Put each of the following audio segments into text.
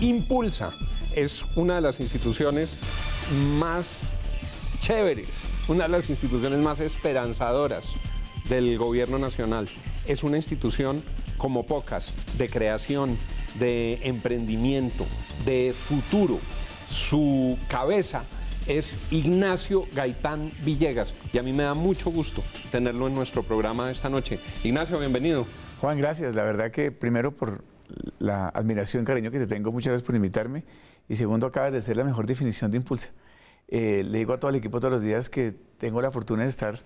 Impulsa es una de las instituciones más chéveres, una de las instituciones más esperanzadoras del gobierno nacional. Es una institución como pocas, de creación, de emprendimiento, de futuro. Su cabeza es Ignacio Gaitán Villegas y a mí me da mucho gusto tenerlo en nuestro programa esta noche. Ignacio, bienvenido. Juan, gracias. La verdad que primero por la admiración y cariño que te tengo, muchas gracias por invitarme. Y segundo, acabas de ser la mejor definición de Impulsa. Le digo a todo el equipo todos los días que tengo la fortuna de estar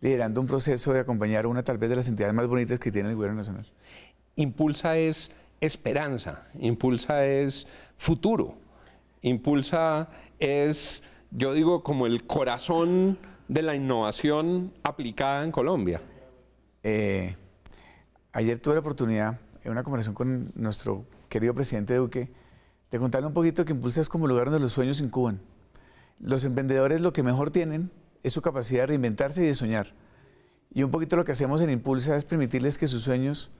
liderando un proceso de acompañar a una tal vez de las entidades más bonitas que tiene el gobierno nacional. Impulsa es esperanza, Impulsa es futuro, Impulsa es, yo digo, como el corazón de la innovación aplicada en Colombia. Ayer tuve la oportunidad, en una conversación con nuestro querido presidente Duque, de contarle un poquito que Impulsa es como el lugar donde los sueños incuban. Los emprendedores lo que mejor tienen es su capacidad de reinventarse y de soñar. Y un poquito lo que hacemos en Impulsa es permitirles que sus sueños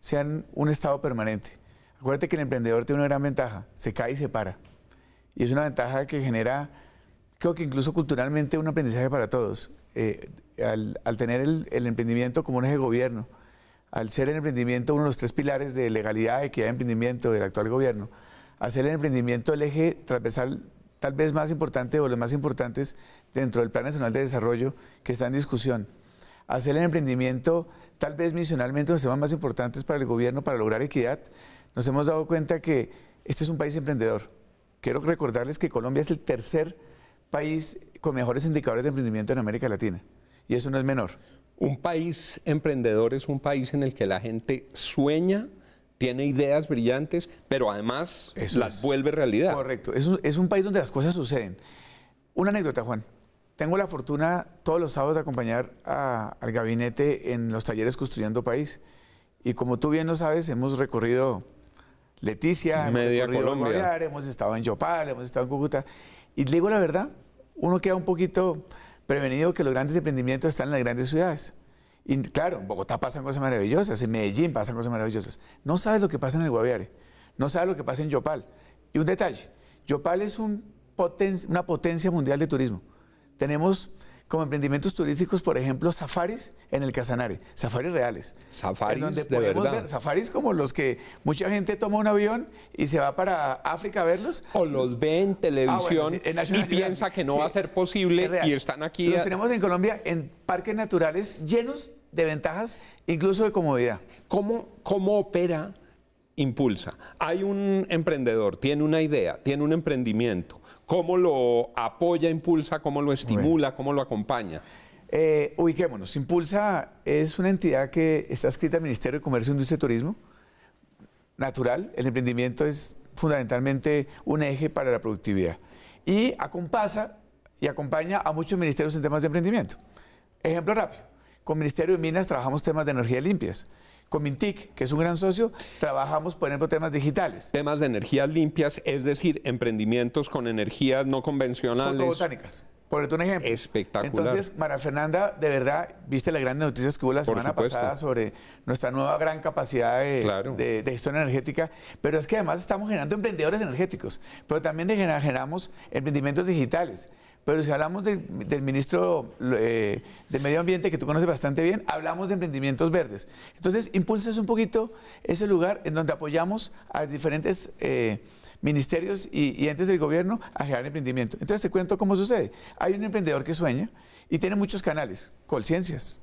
sean un estado permanente. Acuérdate que el emprendedor tiene una gran ventaja, se cae y se para. Y es una ventaja que genera, creo que incluso culturalmente, un aprendizaje para todos. Al tener el emprendimiento como un eje de gobierno, al ser el emprendimiento uno de los tres pilares de legalidad, equidad y emprendimiento del actual gobierno, al ser el emprendimiento el eje transversal tal vez más importante o los más importantes dentro del Plan Nacional de Desarrollo que está en discusión, hacer el emprendimiento tal vez misionalmente los temas más importantes para el gobierno para lograr equidad, nos hemos dado cuenta que este es un país emprendedor. Quiero recordarles que Colombia es el tercer país con mejores indicadores de emprendimiento en América Latina y eso no es menor. Un país emprendedor es un país en el que la gente sueña, tiene ideas brillantes, pero además las vuelve realidad. Correcto, es un país donde las cosas suceden. Una anécdota, Juan. Tengo la fortuna todos los sábados de acompañar al gabinete en los talleres Construyendo País. Y como tú bien lo sabes, hemos recorrido Leticia, media hemos recorrido Colombia. Guaviare, hemos estado en Yopal, hemos estado en Cúcuta. Y le digo la verdad, uno queda un poquito prevenido que los grandes emprendimientos están en las grandes ciudades. Y claro, en Bogotá pasan cosas maravillosas, en Medellín pasan cosas maravillosas. No sabes lo que pasa en el Guaviare, no sabes lo que pasa en Yopal. Y un detalle, Yopal es una potencia mundial de turismo. Tenemos como emprendimientos turísticos, por ejemplo, safaris en el Casanare, safaris reales. Safaris en donde de podemos verdad. ver safaris como los que mucha gente toma un avión y se va para África a verlos. O los ve en televisión sí, en y National piensa que no sí, va a ser posible es real. y están aquí. Los tenemos en Colombia en parques naturales llenos de ventajas, incluso de comodidad. ¿Cómo opera Impulsa? Hay un emprendedor, tiene una idea, tiene un emprendimiento. ¿Cómo lo apoya Impulsa? ¿Cómo lo estimula? ¿Cómo lo acompaña? Ubiquémonos. Impulsa es una entidad que está adscrita al Ministerio de Comercio, Industria y Turismo. Natural, el emprendimiento es fundamentalmente un eje para la productividad. Y acompasa y acompaña a muchos ministerios en temas de emprendimiento. Ejemplo rápido. Con el Ministerio de Minas trabajamos temas de energías limpias. Con Mintic, que es un gran socio, trabajamos, por ejemplo, temas digitales. Temas de energías limpias, es decir, emprendimientos con energías no convencionales. Fotobotánicas, por un ejemplo. Espectacular. Entonces, María Fernanda, de verdad, viste las grandes noticias que hubo la semana pasada sobre nuestra nueva gran capacidad de gestión energética, pero es que además estamos generando emprendedores energéticos, pero también generamos emprendimientos digitales. Pero si hablamos del ministro del Medio Ambiente, que tú conoces bastante bien, hablamos de emprendimientos verdes. Entonces, Impulsa es un poquito ese lugar en donde apoyamos a diferentes ministerios y entes del gobierno a generar emprendimiento. Entonces, te cuento cómo sucede. Hay un emprendedor que sueña y tiene muchos canales, Colciencias,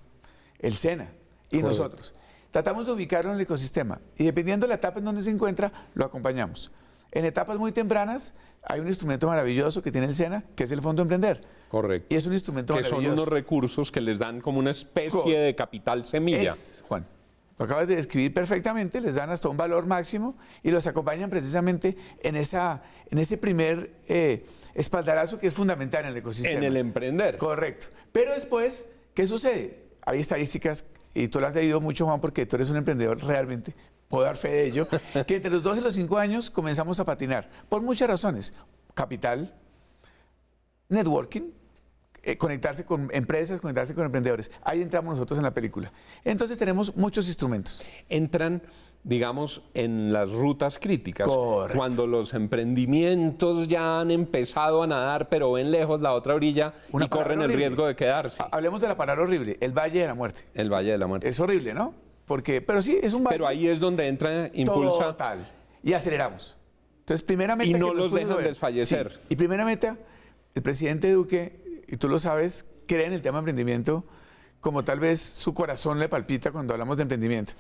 el SENA y nosotros. Tratamos de ubicarlo en el ecosistema y dependiendo de la etapa en donde se encuentra, lo acompañamos. En etapas muy tempranas hay un instrumento maravilloso que tiene el SENA, que es el Fondo Emprender. Correcto. Y es un instrumento maravilloso. Que son unos recursos que les dan como una especie de capital semilla. Juan, lo acabas de describir perfectamente, les dan hasta un valor máximo y los acompañan precisamente en ese primer espaldarazo que es fundamental en el ecosistema. En el emprender. Correcto. Pero después, ¿qué sucede? Hay estadísticas, y tú las has leído mucho, Juan, porque tú eres un emprendedor realmente. Puedo dar fe de ello, que entre los 2 y los 5 años comenzamos a patinar, por muchas razones. Capital, networking, conectarse con empresas, conectarse con emprendedores. Ahí entramos nosotros en la película. Entonces tenemos muchos instrumentos. Entran, digamos, en las rutas críticas. Correcto. Cuando los emprendimientos ya han empezado a nadar, pero ven lejos la otra orilla y corren el riesgo de quedarse. Hablemos de la palabra horrible, el Valle de la Muerte. El Valle de la Muerte. Es horrible, ¿no? Pero sí, es un valle. Pero ahí es donde entra, impulsa. Total. Y aceleramos. Entonces, primera meta... Y no los dejan desfallecer. Sí. Y primera meta, el presidente Duque, y tú lo sabes, cree en el tema de emprendimiento como tal vez su corazón le palpita cuando hablamos de emprendimiento.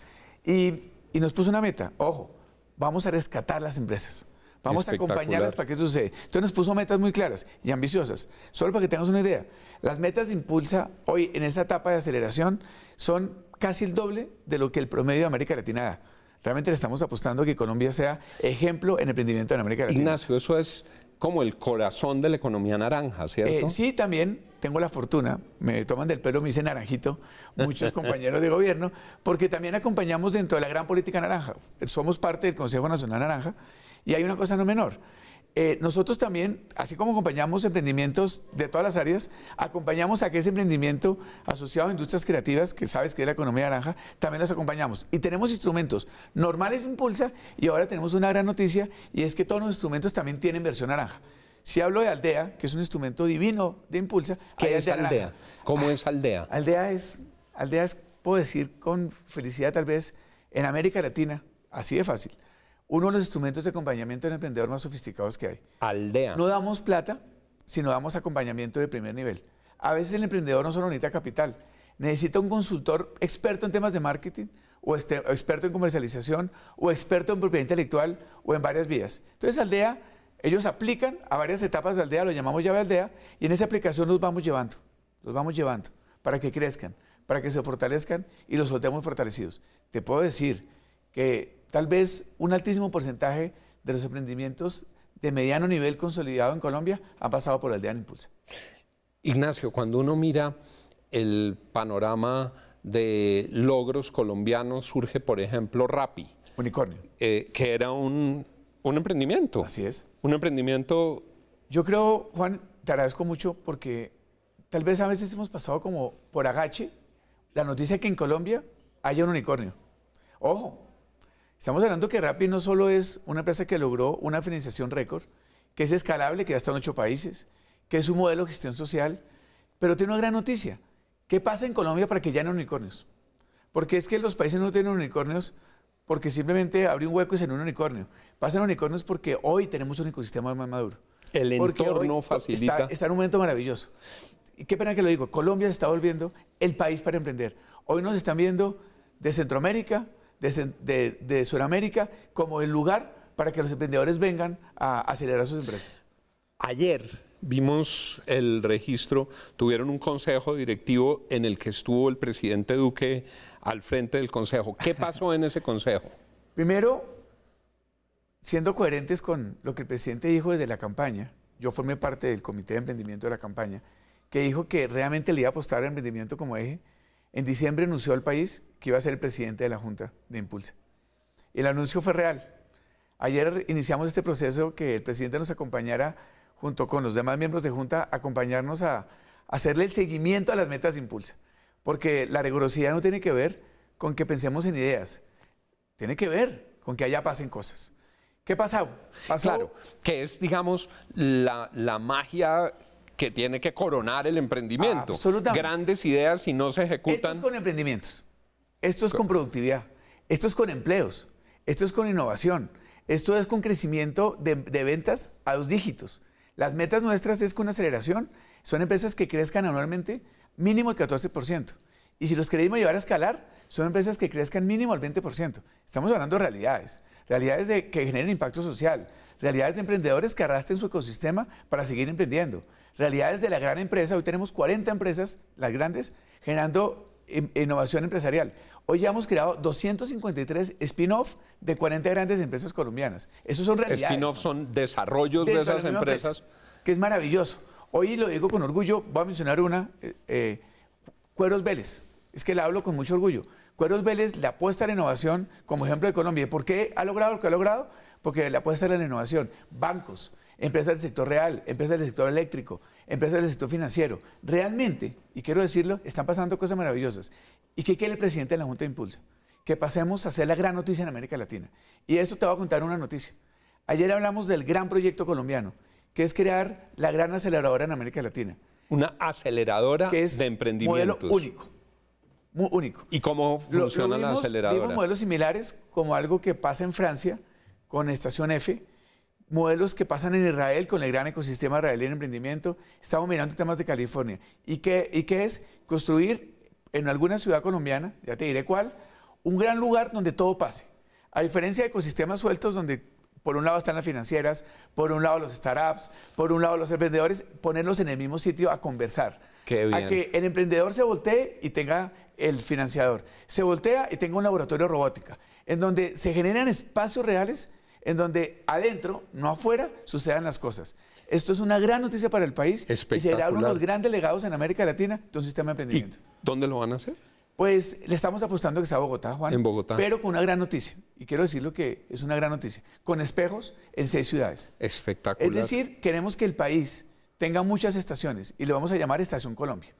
Y nos puso una meta. Ojo, vamos a rescatar las empresas. Vamos a acompañarlas para que eso suceda. Entonces nos puso metas muy claras y ambiciosas. Solo para que tengas una idea, las metas de Impulsa hoy en esa etapa de aceleración son casi el doble de lo que el promedio de América Latina da. Realmente le estamos apostando a que Colombia sea ejemplo en emprendimiento en América Latina. Ignacio, eso es como el corazón de la economía naranja, ¿cierto? Sí, también tengo la fortuna, me toman del pelo, me dicen naranjito, muchos compañeros de gobierno, porque también acompañamos dentro de la gran política naranja. Somos parte del Consejo Nacional Naranja y hay una cosa no menor. Nosotros también, así como acompañamos emprendimientos de todas las áreas, acompañamos a que ese emprendimiento asociado a industrias creativas, que sabes que es la economía naranja, también los acompañamos. Y tenemos instrumentos normales Impulsa y ahora tenemos una gran noticia y es que todos los instrumentos también tienen versión naranja. Si hablo de Aldea, que es un instrumento divino de Impulsa. ¿Qué es Aldea? ¿Cómo es Aldea? Aldea es, puedo decir con felicidad tal vez, en América Latina, así de fácil, uno de los instrumentos de acompañamiento del emprendedor más sofisticados que hay. Aldea. No damos plata, sino damos acompañamiento de primer nivel. A veces el emprendedor no solo necesita capital, necesita un consultor experto en temas de marketing, o experto en comercialización, o experto en propiedad intelectual, o en varias vías. Entonces Aldea, ellos aplican a varias etapas de Aldea, lo llamamos llave Aldea, y en esa aplicación los vamos llevando para que crezcan, para que se fortalezcan y los soltemos fortalecidos. Te puedo decir que tal vez un altísimo porcentaje de los emprendimientos de mediano nivel consolidado en Colombia han pasado por Aldea en Impulsa. Ignacio, cuando uno mira el panorama de logros colombianos, surge, por ejemplo, Rappi. Unicornio. Que era un emprendimiento. Así es. Un emprendimiento. Yo creo, Juan, te agradezco mucho porque tal vez a veces hemos pasado como por agache la noticia que en Colombia haya un unicornio. Ojo. Estamos hablando que Rappi no solo es una empresa que logró una financiación récord, que es escalable, que ya está en 8 países, que es un modelo de gestión social, pero tiene una gran noticia. ¿Qué pasa en Colombia para que ya no unicornios? Porque es que los países no tienen unicornios porque simplemente abrió un hueco y se un unicornio. Pasan unicornios porque hoy tenemos un ecosistema más maduro. El entorno facilita. Está en un momento maravilloso. Y qué pena que lo digo, Colombia se está volviendo el país para emprender. Hoy nos están viendo de Centroamérica, de Sudamérica, como el lugar para que los emprendedores vengan a acelerar sus empresas. Ayer vimos el registro, tuvieron un consejo directivo en el que estuvo el presidente Duque al frente del consejo. ¿Qué pasó en ese consejo? Primero, siendo coherentes con lo que el presidente dijo desde la campaña, yo formé parte del comité de emprendimiento de la campaña, que dijo que realmente le iba a apostar al emprendimiento como eje. En diciembre anunció al país que iba a ser el presidente de la Junta de Impulsa. El anuncio fue real. Ayer iniciamos este proceso que el presidente nos acompañara junto con los demás miembros de Junta, a acompañarnos a hacerle el seguimiento a las metas de Impulsa. Porque la rigurosidad no tiene que ver con que pensemos en ideas, tiene que ver con que allá pasen cosas. ¿Qué pasó? Claro, que es, digamos, la magia que tiene que coronar el emprendimiento. Absolutamente. Grandes ideas si no se ejecutan. Esto es con emprendimientos, esto es con productividad, esto es con empleos, esto es con innovación, esto es con crecimiento de ventas a 2 dígitos. Las metas nuestras es con aceleración, son empresas que crezcan anualmente mínimo el 14%. Y si los queremos llevar a escalar, son empresas que crezcan mínimo al 20%. Estamos hablando de realidades que generen impacto social, realidades de emprendedores que arrastren su ecosistema para seguir emprendiendo, realidades de la gran empresa. Hoy tenemos 40 empresas, las grandes, generando innovación empresarial. Hoy ya hemos creado 253 spin-off de 40 grandes empresas colombianas. Esos son realidades. Spin-off son desarrollos de esas empresas. Que es maravilloso. Hoy lo digo con orgullo, voy a mencionar una, Cueros Vélez. Es que la hablo con mucho orgullo. Cueros Vélez le apuesta a la innovación como ejemplo de Colombia. ¿Y por qué ha logrado lo que ha logrado? Porque le apuesta a la innovación. Bancos, empresas del sector real, empresas del sector eléctrico, empresas del sector financiero. Realmente, y quiero decirlo, están pasando cosas maravillosas. ¿Y qué quiere el presidente de la Junta de Impulsa? Que pasemos a ser la gran noticia en América Latina. Y esto te voy a contar una noticia. Ayer hablamos del gran proyecto colombiano, que es crear la gran aceleradora en América Latina. Una aceleradora que es de emprendimientos. Modelo único. Muy único. ¿Y cómo funciona la aceleradora? Vimos modelos similares, como algo que pasa en Francia con Estación F, modelos que pasan en Israel con el gran ecosistema israelí en emprendimiento. Estamos mirando temas de California. ¿Y qué es? Construir en alguna ciudad colombiana, ya te diré cuál, un gran lugar donde todo pase. A diferencia de ecosistemas sueltos donde por un lado están las financieras, por un lado los startups, por un lado los emprendedores, ponerlos en el mismo sitio a conversar. Qué bien. A que el emprendedor se voltee y tenga el financiador. Se voltea y tenga un laboratorio de robótica, en donde se generan espacios reales, en donde adentro, no afuera, sucedan las cosas. Esto es una gran noticia para el país y será uno de los grandes legados en América Latina de un sistema de emprendimiento. ¿Y dónde lo van a hacer? Pues le estamos apostando que sea Bogotá, Juan. En Bogotá. Pero con una gran noticia. Y quiero decirlo que es una gran noticia. Con espejos en 6 ciudades. Espectacular. Es decir, queremos que el país tenga muchas estaciones y le vamos a llamar Estación Colombia.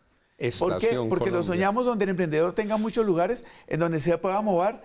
¿Por qué? Porque lo soñamos donde el emprendedor tenga muchos lugares en donde se pueda mover,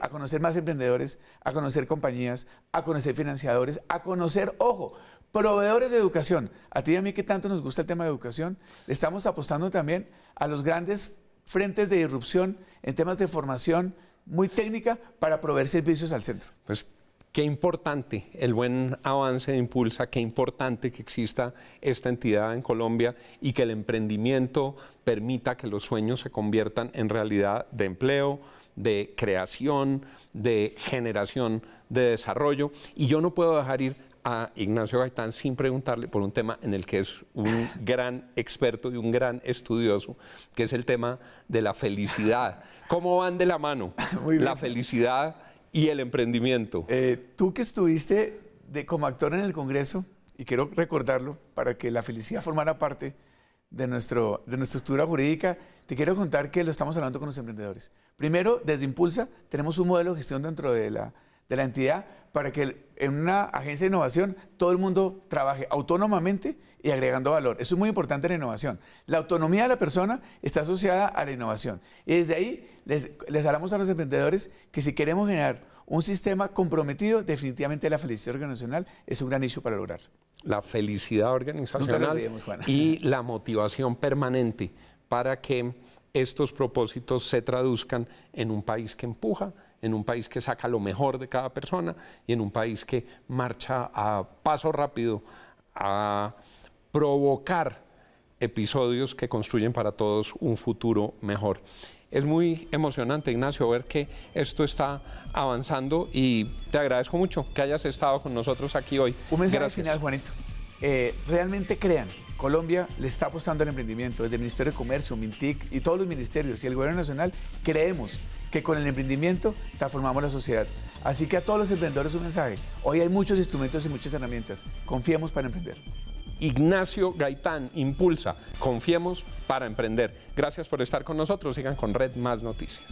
a conocer más emprendedores, a conocer compañías, a conocer financiadores, a conocer, ojo, proveedores de educación. A ti y a mí que tanto nos gusta el tema de educación, le estamos apostando también a los grandes frentes de irrupción en temas de formación muy técnica para proveer servicios al centro. Pues qué importante el buen avance de Impulsa, qué importante que exista esta entidad en Colombia y que el emprendimiento permita que los sueños se conviertan en realidad de empleo, de creación, de generación de desarrollo. Y yo no puedo dejar ir a Ignacio Gaitán sin preguntarle por un tema en el que es un gran experto y un gran estudioso, que es el tema de la felicidad. ¿Cómo van de la mano la felicidad y el emprendimiento? Tú que estuviste como actor en el Congreso, y quiero recordarlo para que la felicidad formara parte de nuestra estructura jurídica, te quiero contar que lo estamos hablando con los emprendedores. Primero, desde Impulsa tenemos un modelo de gestión dentro de la entidad para que en una agencia de innovación todo el mundo trabaje autónomamente y agregando valor. Eso es muy importante en la innovación. La autonomía de la persona está asociada a la innovación. Y desde ahí les hablamos a los emprendedores que si queremos generar un sistema comprometido, definitivamente la felicidad organizacional es un gran issue para lograr. La felicidad organizacional Nunca lo olvidemos, Juan. Y la motivación permanente para que estos propósitos se traduzcan en un país que empuja, en un país que saca lo mejor de cada persona y en un país que marcha a paso rápido a provocar episodios que construyen para todos un futuro mejor. Es muy emocionante, Ignacio, ver que esto está avanzando y te agradezco mucho que hayas estado con nosotros aquí hoy. Un mensaje final, Juanito. Realmente crean, Colombia le está apostando al emprendimiento, desde el Ministerio de Comercio, Mintic y todos los ministerios y el Gobierno Nacional, creemos que con el emprendimiento transformamos la sociedad. Así que a todos los emprendedores un mensaje. Hoy hay muchos instrumentos y muchas herramientas. Confiemos para emprender. Ignacio Gaitán, Impulsa, confiemos para emprender. Gracias por estar con nosotros. Sigan con Red Más Noticias.